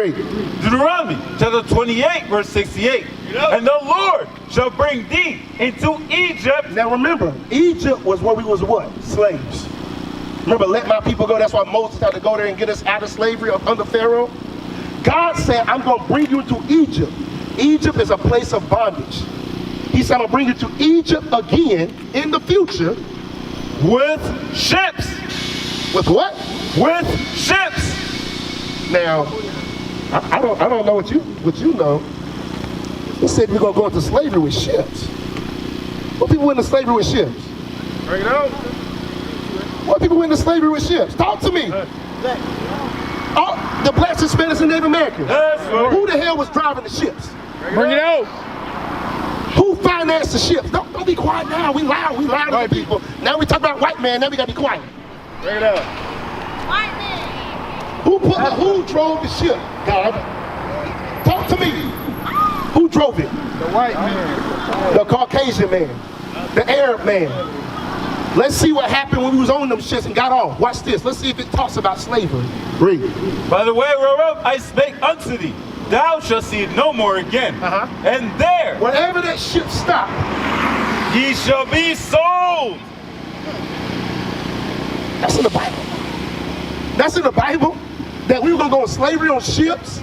Read. Deuteronomy chapter 28, verse 68. And the Lord shall bring thee into Egypt. Now remember, Egypt was where we was what? Slaves. Remember, let my people go. That's why Moses had to go there and get us out of slavery under Pharaoh. God said, I'm going to bring you into Egypt. Egypt is a place of bondage. He said, I'm going to bring you to Egypt again in the future. With ships. With what? With ships. Now, I don't know what you know. He said we're going to go into slavery with ships. What people went into slavery with ships? Bring it out. What people went into slavery with ships? Talk to me. Oh, the blacks, Hispanics, and Native Americans. Who the hell was driving the ships? Bring it out. Who financed the ships? Don't be quiet now. We loud to the people. Now we talk about white man. Now we got to be quiet. Bring it out. White man. Who drove the ship, God? Talk to me. Who drove it? The white man. The Caucasian man. The Arab man. Let's see what happened when we was on them ships and got off. Watch this. Let's see if it talks about slavery. Read. By the way whereof I spake unto thee, thou shalt see it no more again. And there, wherever that ship stopped, ye shall be sold. That's in the Bible. That's in the Bible. That we were going to go in slavery on ships.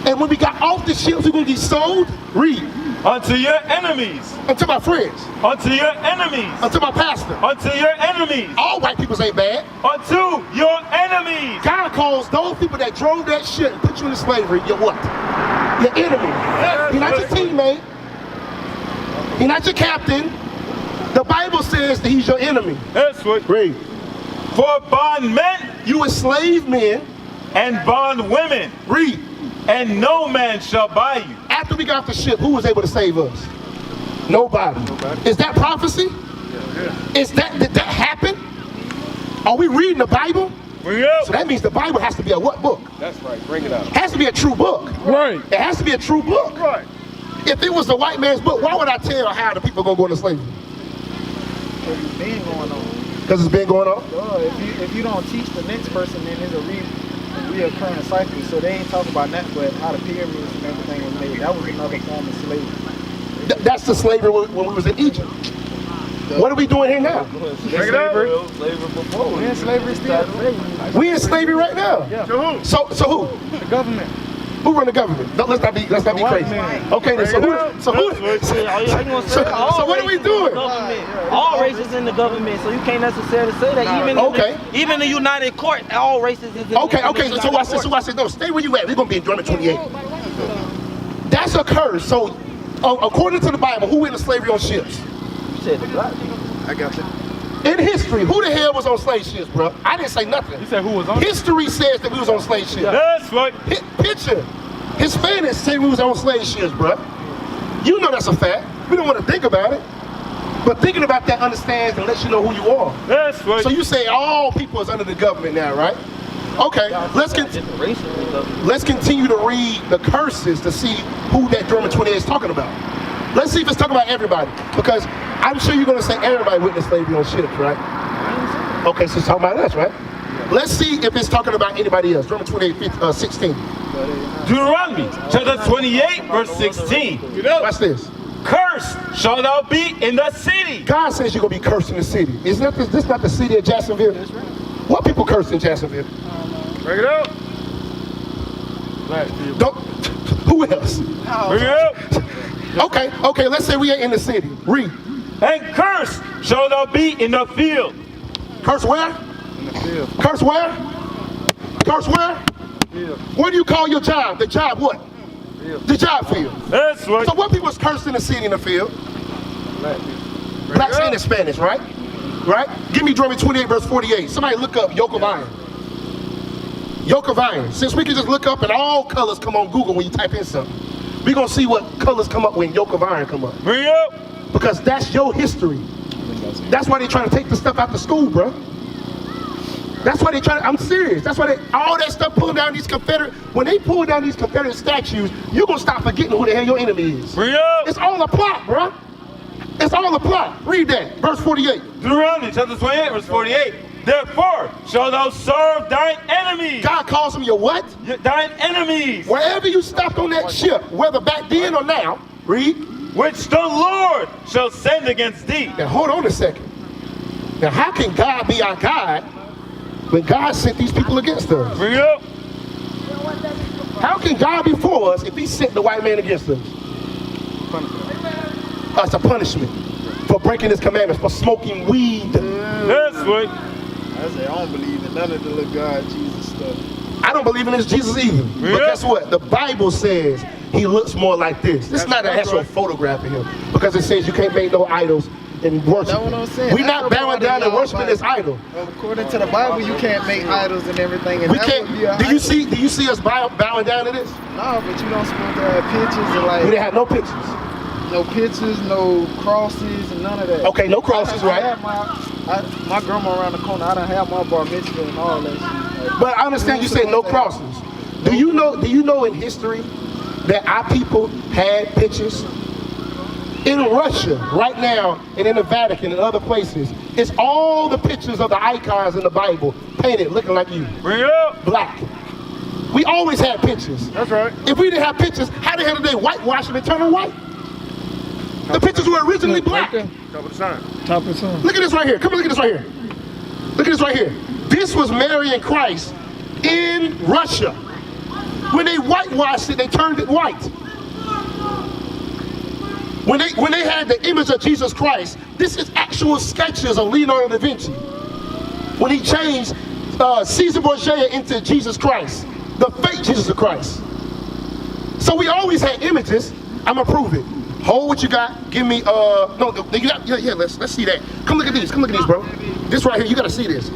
And when we got off the ships, we were going to get sold. Read. Unto your enemies. Unto my friends. Unto your enemies. Unto my pastor. Unto your enemies. All white people ain't bad. Unto your enemies. God calls those people that drove that ship and put you into slavery, your what? Your enemy. He's not your teammate. He's not your captain. The Bible says that he's your enemy. That's what. Read. For bondmen, you enslaved men. And bond women. Read. And no man shall buy you. After we got off the ship, who was able to save us? Nobody. Is that prophecy? Did that happen? Are we reading the Bible? Bring it out. So that means the Bible has to be a what book? That's right. Bring it out. It has to be a true book. Right. It has to be a true book. Right. If it was the white man's book, why would I tell how the people gonna go into slavery? Because it's been going on. Because it's been going on? If you don't teach the next person, then there's a reoccurring cycle. So they ain't talking about that, but how the pyramids and everything was made. That was another form of slavery. That's the slavery when we was in Egypt. What are we doing here now? Slavery before. We're in slavery still. We in slavery right now. Yeah. So who? The government. Who run the government? No, let's not be crazy. Okay, then so what are we doing? All races in the government, so you can't necessarily say that. Even the United Court, all races is in the Okay, so watch this. No, stay where you at. We're gonna be in Deuteronomy 28. That's a curse. So according to the Bible, who went into slavery on ships? You said the black people. I got you. In history, who the hell was on slave ships, bro? I didn't say nothing. You said who was on? History says that we was on slave ships. That's right. Picture. Hispanics say we was on slave ships, bro. You know that's a fact. We don't want to think about it. But thinking about that understands and lets you know who you are. That's right. So you say all people is under the government now, right? Okay, let's continue to read the curses to see who that Deuteronomy 28 is talking about. Let's see if it's talking about everybody. Because I'm sure you're going to say everybody witnessed slavery on ships, right? Okay, so it's talking about us, right? Let's see if it's talking about anybody else. Deuteronomy 28, 16. Deuteronomy chapter 28, verse 16. Watch this. Cursed shall thou be in the city. God says you're going to be cursed in the city. This not the city of Jacksonville? What people cursed in Jacksonville? Bring it out. Black people. Who else? Bring it out. Okay, let's say we ain't in the city. Read. And cursed shall thou be in the field. Curse where? In the field. Curse where? Curse where? Field. What do you call your job? The job what? Field. The job field. That's right. So what people was cursed in the city in the field? Black people. Blacks and Hispanics, right? Right? Give me Deuteronomy 28, verse 48. Somebody look up yoke of iron. Yoke of iron. Since we can just look up and all colors come on Google when you type in something. We're going to see what colors come up when yoke of iron come up. Bring it up. Because that's your history. That's why they're trying to take the stuff out the school, bro. That's why they try to, I'm serious. That's why all that stuff pulling down these Confederate, when they pull down these Confederate statues, you're going to stop forgetting who the hell your enemy is. Bring it up. It's all a plot, bro. It's all a plot. Read that, verse 48. Deuteronomy chapter 28, verse 48. Therefore shalt thou serve thine enemies. God calls them your what? Thine enemies. Wherever you stopped on that ship, whether back then or now, read. Which the Lord shall send against thee. Now hold on a second. Now how can God be our God when God sent these people against us? Bring it up. How can God be for us if he sent the white man against us? It's a punishment for breaking his commandments, for smoking weed. That's what. I say I don't believe in none of the little God Jesus stuff. I don't believe in this Jesus either. But guess what? The Bible says he looks more like this. This is not an actual photograph of him, because it says you can't make no idols and worship. That's what I'm saying. We're not bowing down and worshiping this idol. According to the Bible, you can't make idols and everything. And We can't. Do you see us bowing down to this? No, but you don't supposed to have pictures and like. We didn't have no pictures. No pictures, no crosses, and none of that. Okay, no crosses, right? My grandma around the corner, I done have my bar mitzvah and all that shit. Like, But I understand you said no crosses. Do you know in history that our people had pictures? In Russia, right now, and in the Vatican and other places, it's all the pictures of the icons in the Bible painted looking like you. Bring it up. Black. We always had pictures. That's right. If we didn't have pictures, how the hell did they whitewash them and turn them white? The pictures were originally black. Top of the sign. top of sun. Look at this right here. Come on, look at this right here. Look at this right here. This was Mary and Christ in Russia. When they whitewashed it, they turned it white. When they had the image of Jesus Christ, this is actual sketches of Leonardo da Vinci. When he changed Caesar Borgia into Jesus Christ, the fake Jesus of Christ. So we always had images. I'm gonna prove it. Hold what you got. Give me no. You got Let's see that. Come look at these. Come look at these, bro. This right here. You gotta see this.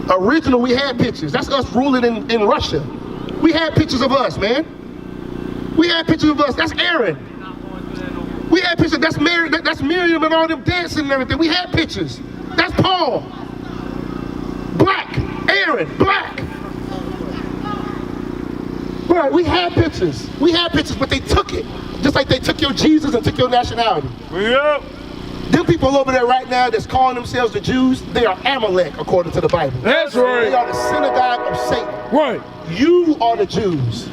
Original. We had pictures. That's us ruling in Russia. We had pictures of us, man. We had pictures of us. That's Aaron. We had pictures. That's Mary. That's Miriam and all them dancing and everything. We had pictures. That's Paul. Black. Aaron. Black. Right. We had pictures. We had pictures, but they took it. Just like they took your Jesus and took your nationality. Yep. Them people over there right now that's calling themselves the Jews, they are Amalek according to the Bible. That's right. They are the synagogue of Satan. Right. You are the Jews.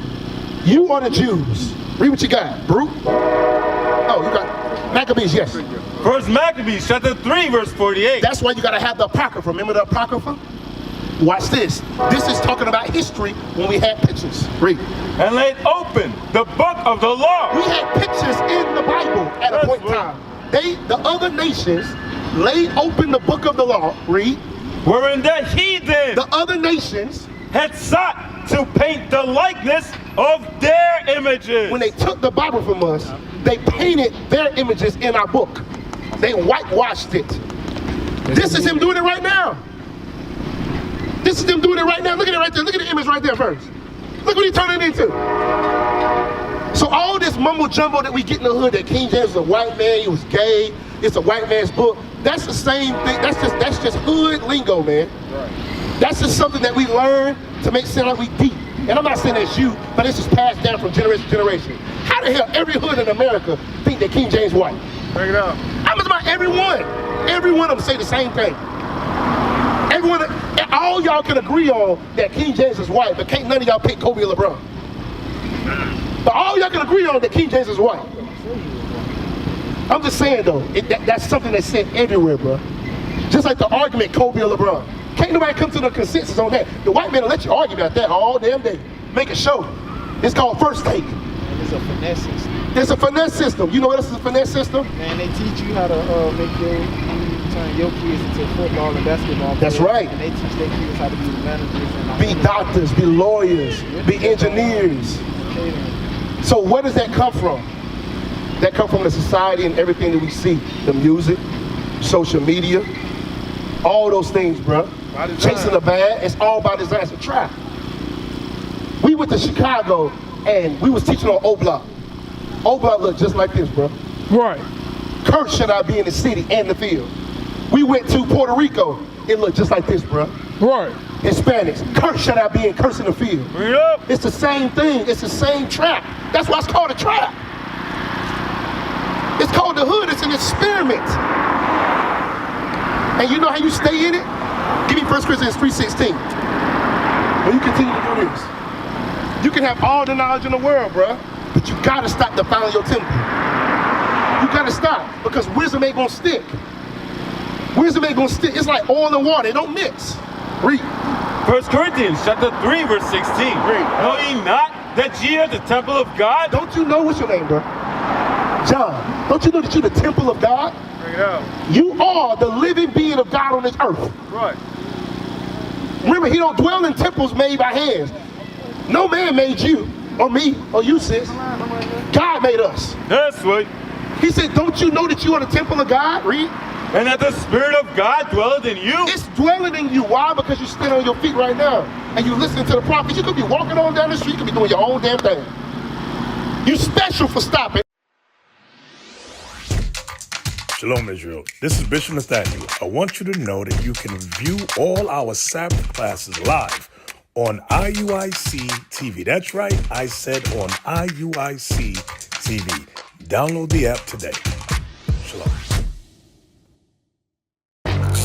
You are the Jews. Read what you got, Brute. Oh, you got Maccabees, yes. First Maccabees, chapter 3, verse 48. That's why you gotta have the Apocrypha. Remember the Apocrypha? Watch this. This is talking about history when we had pictures. Read. And laid open the book of the law. We had pictures in the Bible at a point in time. The other nations laid open the book of the law. Read. Wherein the heathen The other nations, had sought to paint the likeness of their images. when they took the Bible from us, they painted their images in our book. They whitewashed it. This is him doing it right now. This is them doing it right now. Look at it right there. Look at the image right there first. Look what he turned it into. So all this mumbo jumbo that we get in the hood, that King James was a white man, he was gay, it's a white man's book. That's the same thing. That's just hood lingo, man. Right. That's just something that we learn to make it sound like we deep. And I'm not saying that's you, but it's just passed down from generation to generation. How the hell every hood in America think that King James white? Bring it up. I'm just about everyone. Every one of them say the same thing. Everyone, all y'all can agree on that King James is white, but can't none of y'all pick Kobe or LeBron. But all y'all can agree on that King James is white. I'm just saying though, that's something that's said everywhere, bro. Just like the argument Kobe or LeBron. Can't nobody come to the consensus on that. The white man will let you argue about that all damn day. Make a show. It's called First Take. And it's a finesse system. It's a finesse system. You know what else is a finesse system? Man, they teach you how to turn your kids into football and basketball players. That's right. And they teach their kids how to be managers and Be doctors, be lawyers, be engineers. So where does that come from? That come from the society and everything that we see. The music, social media, all those things, bro. Chasing the bag, it's all by design. It's a trap. We went to Chicago and we was teaching on O Block. O Block looked just like this, bro. Right. Curse should I be in the city and the field. We went to Puerto Rico. It looked just like this, bro. Right. Hispanics. Curse should I be in, curse in the field. Bring it up. It's the same thing. It's the same trap. That's why it's called a trap. It's called the hood. It's an experiment. And you know how you stay in it? Give me 1 Corinthians 3:16. When you continue to do this, you can have all the knowledge in the world, bruh, but you gotta stop defiling your temple. You gotta stop, because wisdom ain't gonna stick. Wisdom ain't gonna stick. It's like oil and water, they don't mix. Read. 1 Corinthians chapter 3, verse 16. Know ye not that ye are the temple of God? Don't you know what's your name, bro? John. Don't you know that you're the temple of God? Bring it out. You are the living being of God on this earth. Right. Remember, he don't dwell in temples made by hands. No man made you, or me, or you, sis. God made us. That's right. He said, don't you know that you are the temple of God? Read. And that the Spirit of God dwelleth in you? It's dwelling in you. Why? Because you stand on your feet right now and you listening to the prophets. You could be walking on down the street. You could be doing your own damn thing. You special for stopping. Shalom, Israel. This is Bishop Nathaniel. I want you to know that you can view all our Sabbath classes live on IUIC TV. That's right, I said on IUIC TV. Download the app today. Shalom.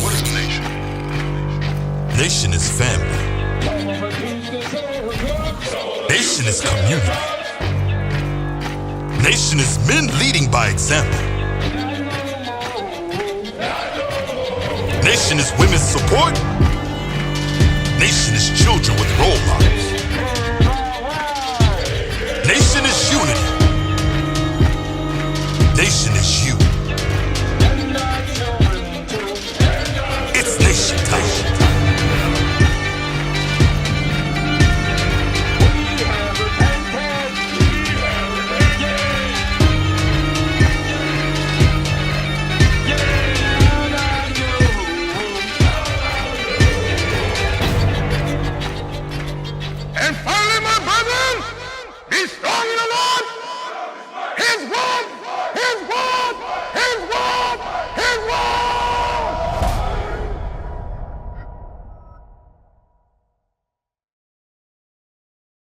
What is a nation? Nation is family. Nation is community. Nation is men leading by example. Nation is women's support. Nation is children with role models. Nation is unity.